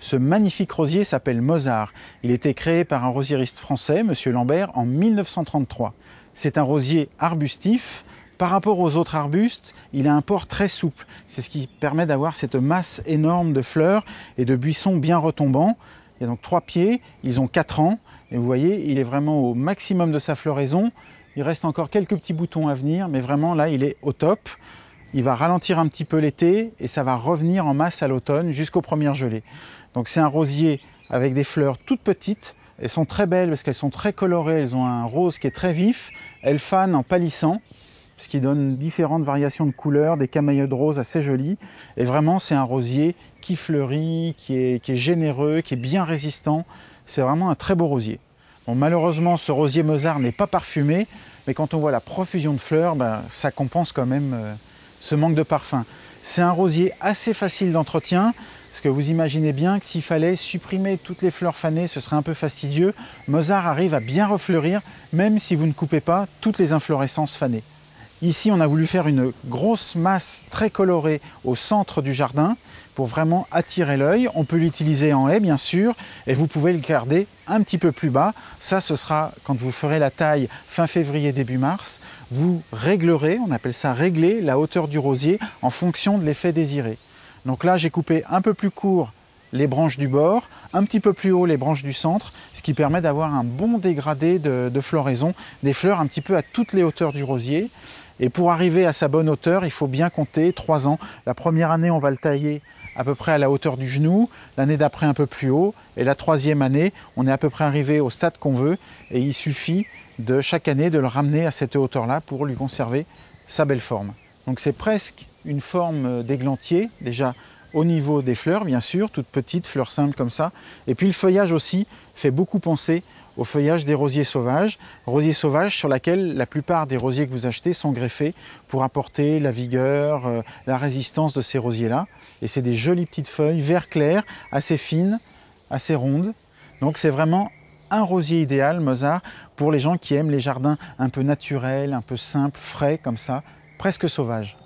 Ce magnifique rosier s'appelle Mozart. Il a été créé par un rosieriste français, M. Lambert, en 1933. C'est un rosier arbustif. Par rapport aux autres arbustes, il a un port très souple. C'est ce qui permet d'avoir cette masse énorme de fleurs et de buissons bien retombants. Il y a donc 3 pieds, ils ont 4 ans. Et vous voyez, il est vraiment au maximum de sa floraison. Il reste encore quelques petits boutons à venir, mais vraiment là, il est au top. Il va ralentir un petit peu l'été et ça va revenir en masse à l'automne jusqu'aux premières gelées. Donc c'est un rosier avec des fleurs toutes petites. Elles sont très belles parce qu'elles sont très colorées. Elles ont un rose qui est très vif. Elles fanent en pâlissant, ce qui donne différentes variations de couleurs, des caméliodes roses assez jolies. Et vraiment, c'est un rosier qui fleurit, qui est généreux, qui est bien résistant. C'est vraiment un très beau rosier. Bon, malheureusement, ce rosier Mozart n'est pas parfumé, mais quand on voit la profusion de fleurs, ça compense quand même ce manque de parfum. C'est un rosier assez facile d'entretien, parce que vous imaginez bien que s'il fallait supprimer toutes les fleurs fanées, ce serait un peu fastidieux. Mozart arrive à bien refleurir, même si vous ne coupez pas toutes les inflorescences fanées. Ici, on a voulu faire une grosse masse très colorée au centre du jardin pour vraiment attirer l'œil. On peut l'utiliser en haie, bien sûr, et vous pouvez le garder un petit peu plus bas. Ça, ce sera quand vous ferez la taille fin février, début mars. Vous réglerez, on appelle ça régler, la hauteur du rosier en fonction de l'effet désiré. Donc là, j'ai coupé un peu plus court les branches du bord, un petit peu plus haut les branches du centre, ce qui permet d'avoir un bon dégradé de floraison, des fleurs un petit peu à toutes les hauteurs du rosier. Et pour arriver à sa bonne hauteur, il faut bien compter 3 ans. La première année, on va le tailler à peu près à la hauteur du genou, l'année d'après un peu plus haut, et la 3e année, on est à peu près arrivé au stade qu'on veut, et il suffit de chaque année de le ramener à cette hauteur-là pour lui conserver sa belle forme. Donc c'est presque une forme d'églantier, déjà au niveau des fleurs, bien sûr, toutes petites, fleurs simples comme ça. Et puis le feuillage aussi fait beaucoup penser au feuillage des rosiers sauvages sur lesquels la plupart des rosiers que vous achetez sont greffés pour apporter la vigueur, la résistance de ces rosiers-là. Et c'est des jolies petites feuilles vert clair, assez fines, assez rondes. Donc c'est vraiment un rosier idéal, Mozart, pour les gens qui aiment les jardins un peu naturels, un peu simples, frais comme ça, presque sauvages.